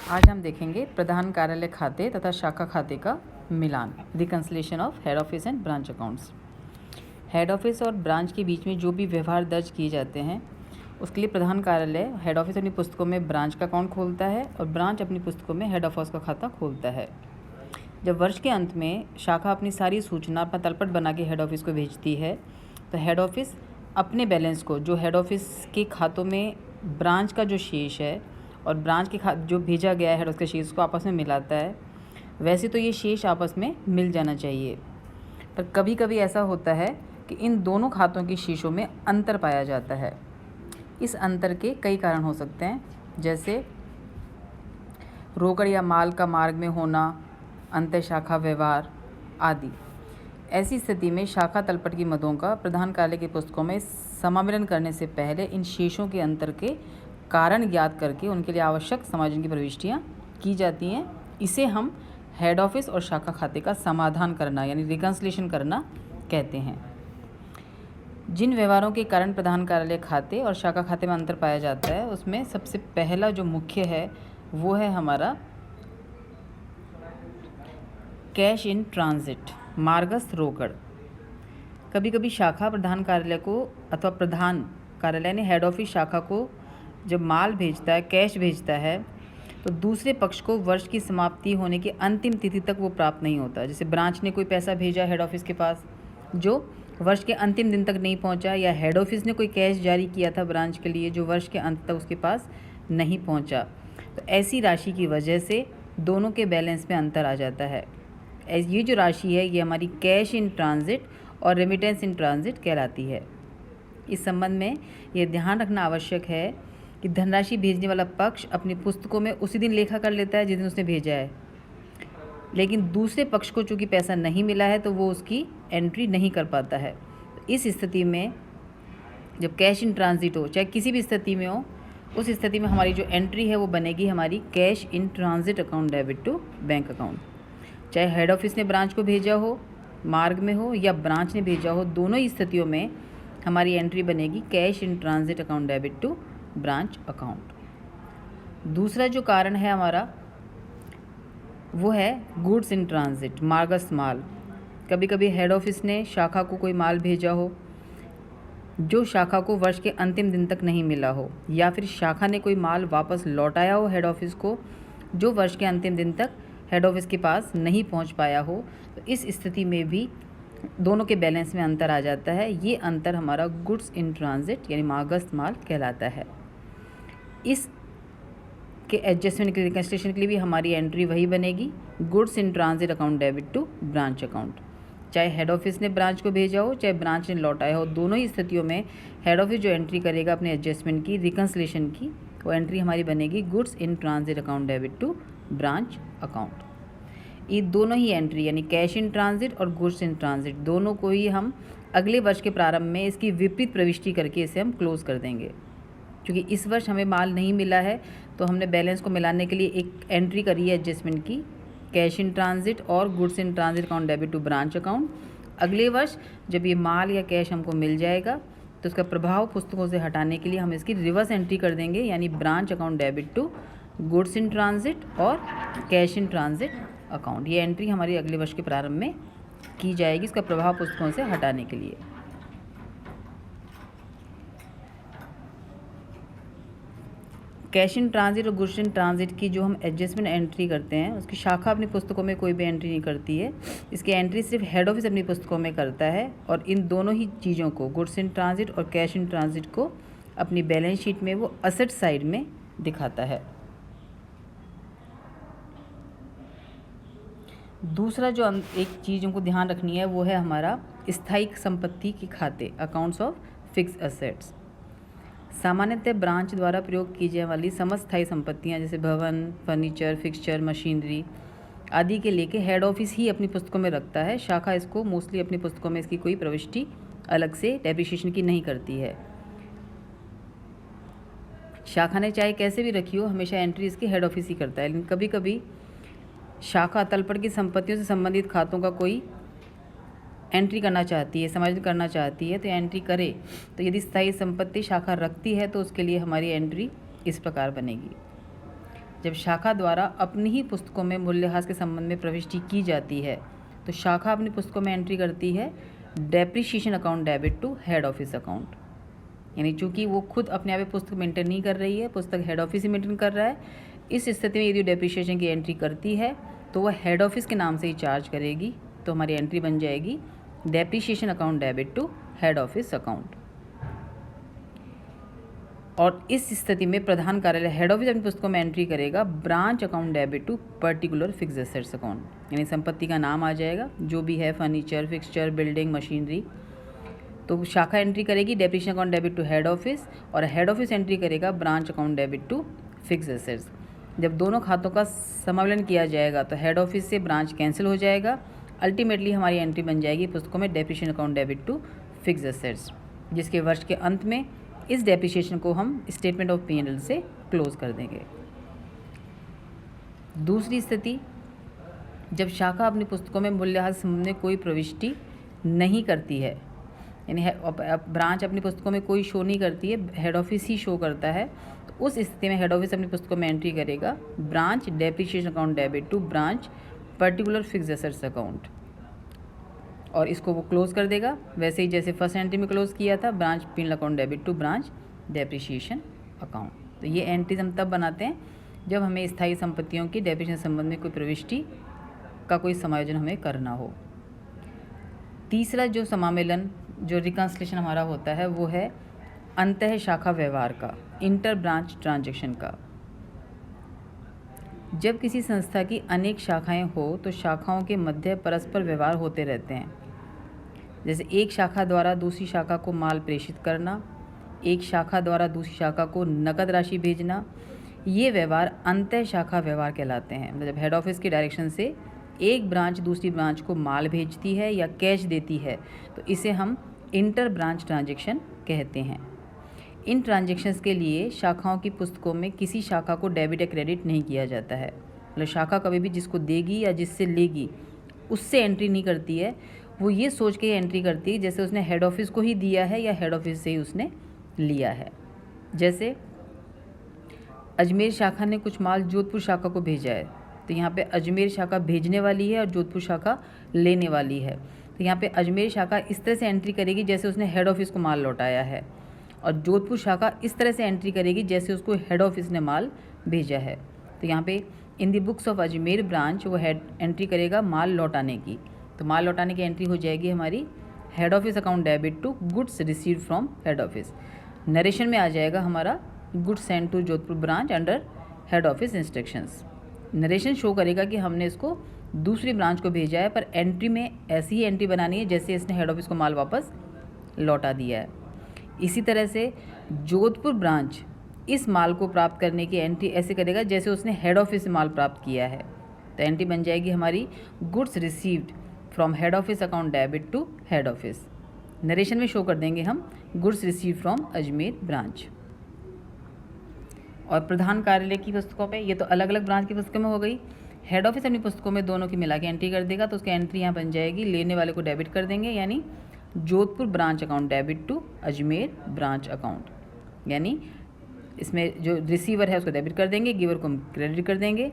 आज हम देखेंगे प्रधान कार्यालय खाते तथा शाखा खाते का मिलान, reconciliation of head office and branch accounts. Head office और ब्रांच के बीच में जो भी व्यवहार दर्ज किए जाते हैं उसके लिए प्रधान कार्यालय हेड ऑफिस अपनी पुस्तकों में ब्रांच का अकाउंट खोलता है और ब्रांच अपनी पुस्तकों में हेड ऑफिस का खाता खोलता है। जब वर्ष के अंत में शाखा अपनी सारी सूचना अपना तलपट बना के हेड ऑफिस को भेजती है तो हेड ऑफिस अपने बैलेंस को, जो हेड ऑफिस के खातों में ब्रांच का जो शेष है और ब्रांच के जो भेजा गया है हेड ऑफिस के शेष को आपस में मिलाता है। वैसे तो ये शेष आपस में मिल जाना चाहिए, पर कभी कभी ऐसा होता है कि इन दोनों खातों के शेषों में अंतर पाया जाता है। इस अंतर के कई कारण हो सकते हैं, जैसे रोकड़ या माल का मार्ग में होना, अंतर शाखा व्यवहार आदि। ऐसी स्थिति में शाखा तलपट की मदों का प्रधान कार्यालय की पुस्तकों में समामेलन करने से पहले इन शेषों के अंतर के कारण ज्ञात करके उनके लिए आवश्यक समायोजन की प्रविष्टियाँ की जाती हैं। इसे हम हेड ऑफिस और शाखा खाते का समाधान करना यानी रिकन्सिलिएशन करना कहते हैं। जिन व्यवहारों के कारण प्रधान कार्यालय खाते और शाखा खाते में अंतर पाया जाता है उसमें सबसे पहला जो मुख्य है वो है हमारा कैश इन ट्रांजिट, मार्गस्थ रोकड़। कभी कभी शाखा प्रधान कार्यालय को अथवा प्रधान कार्यालय ने हेड ऑफिस शाखा को जब माल भेजता है, कैश भेजता है, तो दूसरे पक्ष को वर्ष की समाप्ति होने की अंतिम तिथि तक वो प्राप्त नहीं होता। जैसे ब्रांच ने कोई पैसा भेजा हेड ऑफिस के पास जो वर्ष के अंतिम दिन तक नहीं पहुंचा, या हेड ऑफिस ने कोई कैश जारी किया था ब्रांच के लिए जो वर्ष के अंत तक उसके पास नहीं पहुंचा, तो ऐसी राशि की वजह से दोनों के बैलेंस में अंतर आ जाता है। ये जो राशि है ये हमारी कैश इन ट्रांजिट और रेमिटेंस इन ट्रांजिट कहलाती है। इस संबंध में ये ध्यान रखना आवश्यक है कि धनराशि भेजने वाला पक्ष अपनी पुस्तकों में उसी दिन लेखा कर लेता है जिस दिन उसने भेजा है, लेकिन दूसरे पक्ष को चूँकि पैसा नहीं मिला है तो वो उसकी एंट्री नहीं कर पाता है। तो इस स्थिति में जब कैश इन ट्रांजिट हो, चाहे किसी भी स्थिति में हो, उस स्थिति में हमारी जो एंट्री है वो बनेगी हमारी cash in transit account debit to bank account. चाहे हेड ऑफिस ने ब्रांच को भेजा हो, मार्ग में हो, या ब्रांच ने भेजा हो, दोनों ही स्थितियों में हमारी एंट्री बनेगी cash in transit account debit to branch account. दूसरा जो कारण है हमारा वो है गुड्स इन ट्रांजिट, मार्गस्थ माल। कभी कभी हेड ऑफिस ने शाखा को कोई माल भेजा हो जो शाखा को वर्ष के अंतिम दिन तक नहीं मिला हो, या फिर शाखा ने कोई माल वापस लौटाया हो हेड ऑफिस को जो वर्ष के अंतिम दिन तक हेड ऑफिस के पास नहीं पहुंच पाया हो। तो इस स्थिति में भी दोनों के बैलेंस में अंतर आ जाता है। ये अंतर हमारा गुड्स इन ट्रांजिट यानी मार्गस्थ माल कहलाता है। इस के एडजस्टमेंट के रिकन्सिलिएशन के लिए भी हमारी एंट्री वही बनेगी, goods in transit account debit to branch account. चाहे हेड ऑफिस ने ब्रांच को भेजा हो, चाहे ब्रांच ने लौटाया हो, दोनों ही स्थितियों में हेड ऑफिस जो एंट्री करेगा अपने एडजस्टमेंट की, रिकन्सिलिएशन की, वो एंट्री हमारी बनेगी goods in transit account debit to branch account. ये दोनों ही एंट्री यानी कैश इन ट्रांजिट और गुड्स इन ट्रांजिट दोनों को ही हम अगले वर्ष के प्रारंभ में इसकी विपरीत प्रविष्टि करके इसे हम क्लोज कर देंगे। क्योंकि इस वर्ष हमें माल नहीं मिला है तो हमने बैलेंस को मिलाने के लिए एक एंट्री करी है एडजस्टमेंट की, कैश इन ट्रांजिट और goods in transit account debit to branch account. अगले वर्ष जब ये माल या कैश हमको मिल जाएगा तो उसका प्रभाव पुस्तकों से हटाने के लिए हम इसकी रिवर्स एंट्री कर देंगे, यानी branch account debit to goods in transit और कैश इन ट्रांजिट अकाउंट। ये एंट्री हमारी अगले वर्ष के प्रारंभ में की जाएगी इसका प्रभाव पुस्तकों से हटाने के लिए। कैश इन ट्रांजिट और गुड्स इन ट्रांजिट की जो हम एडजस्टमेंट एंट्री करते हैं उसकी शाखा अपनी पुस्तकों में कोई भी एंट्री नहीं करती है। इसकी एंट्री सिर्फ हेड ऑफिस अपनी पुस्तकों में करता है और इन दोनों ही चीज़ों को, गुड्स इन ट्रांजिट और कैश इन ट्रांजिट को, अपनी बैलेंस शीट में वो असेट साइड में दिखाता है। दूसरा जो एक चीज़ हमको ध्यान रखनी है वो है हमारा स्थायी संपत्ति के खाते, अकाउंट्स ऑफ फिक्स्ड एसेट्स। सामान्यतः ब्रांच द्वारा प्रयोग की जाने वाली समस्त स्थायी संपत्तियां जैसे भवन, फर्नीचर, फिक्सचर, मशीनरी आदि के लेके हेड ऑफिस ही अपनी पुस्तकों में रखता है। शाखा इसको मोस्टली अपनी पुस्तकों में इसकी कोई प्रविष्टि अलग से डेप्रिसिएशन की नहीं करती है। शाखा ने चाहे कैसे भी रखी हो, हमेशा एंट्री इसकी हेड ऑफिस ही करता है। लेकिन कभी कभी शाखा तलपट की संपत्तियों से संबंधित खातों का कोई एंट्री करना चाहती है, समायोजन करना चाहती है, तो एंट्री करे। तो यदि स्थायी संपत्ति शाखा रखती है तो उसके लिए हमारी एंट्री इस प्रकार बनेगी। जब शाखा द्वारा अपनी ही पुस्तकों में मूल्यह्रास के संबंध में प्रविष्टि की जाती है तो शाखा अपनी पुस्तकों में एंट्री करती है depreciation account debit to head office account. यानी चूंकि वो खुद अपने आप पुस्तक मेंटेन नहीं कर रही है, पुस्तक हेड ऑफिस ही मेंटेन कर रहा है, इस स्थिति में यदि डेप्रिसिएशन की एंट्री करती है तो वह हेड ऑफिस के नाम से ही चार्ज करेगी। तो हमारी एंट्री बन जाएगी depreciation account debit to head office account. और इस स्थिति में प्रधान कार्यालय हेड ऑफिस अपनी पुस्तकों में एंट्री करेगा branch account debit to particular fix assets account. यानी संपत्ति का नाम आ जाएगा, जो भी है फर्नीचर, फिक्सचर, बिल्डिंग, मशीनरी। तो शाखा एंट्री करेगी depreciation account debit to head office और हेड ऑफिस एंट्री करेगा branch account debit to fix assets. जब दोनों खातों का समावलन किया जाएगा तो हेड ऑफिस से ब्रांच कैंसिल हो जाएगा। अल्टीमेटली हमारी एंट्री बन जाएगी पुस्तकों में depreciation account debit to fix assets, जिसके वर्ष के अंत में इस डेप्रिसिएशन को हम स्टेटमेंट ऑफ P&L से क्लोज कर देंगे। दूसरी स्थिति, जब शाखा अपनी पुस्तकों में मूल्यह्रास संबंध में कोई प्रविष्टि नहीं करती है, यानी ब्रांच अपनी पुस्तकों में कोई शो नहीं करती है, हेड ऑफिस ही शो करता है, तो उस स्थिति में हेड ऑफिस अपनी पुस्तकों में एंट्री करेगा branch depreciation account debit to branch particular fix assets account और इसको वो क्लोज कर देगा, वैसे ही जैसे फर्स्ट एंट्री में क्लोज किया था, branch P&L account debit to branch depreciation account. तो ये एंट्रीज हम तब बनाते हैं जब हमें स्थायी संपत्तियों की डेप्रिसिएशन संबंध में कोई प्रविष्टि का कोई समायोजन हमें करना हो। तीसरा जो समामेलन, जो रिकन्सिलिएशन हमारा होता है, वो है अंतः शाखा व्यवहार का, इंटर ब्रांच ट्रांजैक्शन का। जब किसी संस्था की अनेक शाखाएं हो तो शाखाओं के मध्य परस्पर व्यवहार होते रहते हैं। जैसे एक शाखा द्वारा दूसरी शाखा को माल प्रेषित करना, एक शाखा द्वारा दूसरी शाखा को नकद राशि भेजना, ये व्यवहार अंतः शाखा व्यवहार कहलाते हैं। मतलब हेड ऑफिस के डायरेक्शन से एक ब्रांच दूसरी ब्रांच को माल भेजती है या कैश देती है तो इसे हम इंटर ब्रांच ट्रांजैक्शन कहते हैं। इन ट्रांजैक्शंस के लिए शाखाओं की पुस्तकों में किसी शाखा को डेबिट या क्रेडिट नहीं किया जाता है। मतलब शाखा कभी भी जिसको देगी या जिससे लेगी उससे एंट्री नहीं करती है, वो ये सोच के एंट्री करती है जैसे उसने हेड ऑफिस को ही दिया है या हेड ऑफिस से ही उसने लिया है। जैसे अजमेर शाखा ने कुछ माल जोधपुर शाखा को भेजा है तो यहाँ पे अजमेर शाखा भेजने वाली है और जोधपुर शाखा लेने वाली है। तो यहाँ पे अजमेर शाखा इस तरह से एंट्री करेगी जैसे उसने हेड ऑफिस को माल लौटाया है और जोधपुर शाखा इस तरह से एंट्री करेगी जैसे उसको हेड ऑफिस ने माल भेजा है। तो यहाँ पे in the books of Ajmer branch वो एंट्री करेगा माल लौटाने की। तो माल लौटाने की एंट्री हो जाएगी हमारी head office account debit to goods received from head office. Narration में आ जाएगा हमारा goods send to Jodhpur branch under head office instructions. Narration show करेगा कि हमने इसको दूसरी ब्रांच को भेजा है, पर एंट्री में ऐसी ही एंट्री बनानी है जैसे इसने हेड ऑफिस को माल वापस लौटा दिया है। इसी तरह से जोधपुर ब्रांच इस माल को प्राप्त करने की एंट्री ऐसे करेगा जैसे उसने हेड ऑफिस से माल प्राप्त किया है। तो एंट्री बन जाएगी हमारी goods received from head office account debit to head office. Narration में शो कर देंगे हम goods receive from Ajmer branch. और प्रधान कार्यालय की पुस्तकों पे ये तो अलग अलग ब्रांच की पुस्तकों में हो गई। हेड ऑफिस अपनी पुस्तकों में दोनों की मिला के एंट्री कर देगा तो उसकी एंट्री यहाँ बन जाएगी, लेने वाले को डेबिट कर देंगे, यानी Jodhpur branch account debit to Ajmer branch account. यानी इसमें जो रिसीवर है उसको डेबिट कर देंगे, गिवर को हम क्रेडिट कर देंगे।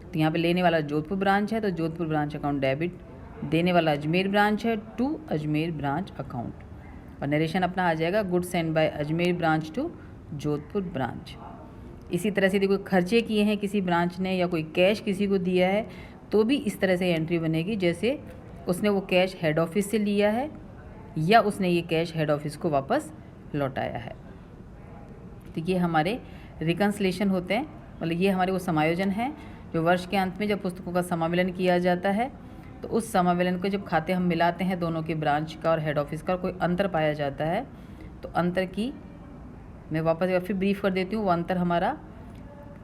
तो यहाँ पे लेने वाला जोधपुर ब्रांच है तो जोधपुर ब्रांच अकाउंट डेबिट, देने वाला अजमेर ब्रांच है टू अजमेर ब्रांच अकाउंट। और नरेशन अपना आ जाएगा good send by Ajmer branch to Jodhpur branch. इसी तरह से यदि कोई खर्चे किए हैं किसी ब्रांच ने या कोई कैश किसी को दिया है तो भी इस तरह से एंट्री बनेगी जैसे उसने वो कैश हेड ऑफिस से लिया है या उसने ये कैश हेड ऑफिस को वापस लौटाया है। तो ये हमारे रिकन्सिलेशन होते हैं, मतलब ये हमारे वो समायोजन हैं जो वर्ष के अंत में जब पुस्तकों का समावेलन किया जाता है तो उस समावेलन को जब खाते हम मिलाते हैं दोनों के ब्रांच का और हेड ऑफिस का और कोई अंतर पाया जाता है तो अंतर की मैं वापस एक बार फिर ब्रीफ कर देती हूँ। वो अंतर हमारा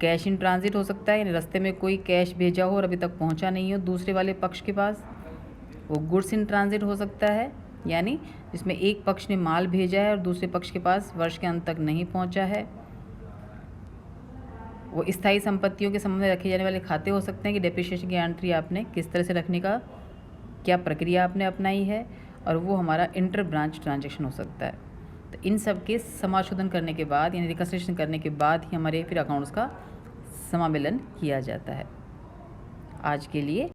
कैश इन ट्रांजिट हो सकता है, यानी रास्ते में कोई कैश भेजा हो और अभी तक पहुँचा नहीं हो दूसरे वाले पक्ष के पास। वो गुड्स इन ट्रांजिट हो सकता है, यानी जिसमें एक पक्ष ने माल भेजा है और दूसरे पक्ष के पास वर्ष के अंत तक नहीं पहुंचा है। वो स्थायी संपत्तियों के संबंध में रखे जाने वाले खाते हो सकते हैं कि डेप्रिसिएशन की एंट्री आपने किस तरह से रखने का क्या प्रक्रिया आपने अपनाई है, और वो हमारा इंटर ब्रांच ट्रांजैक्शन हो सकता है। तो इन सब के समाशोधन करने के बाद यानी रिकन्सिलिएशन करने के बाद ही हमारे फिर अकाउंट्स का समामेलन किया जाता है। आज के लिए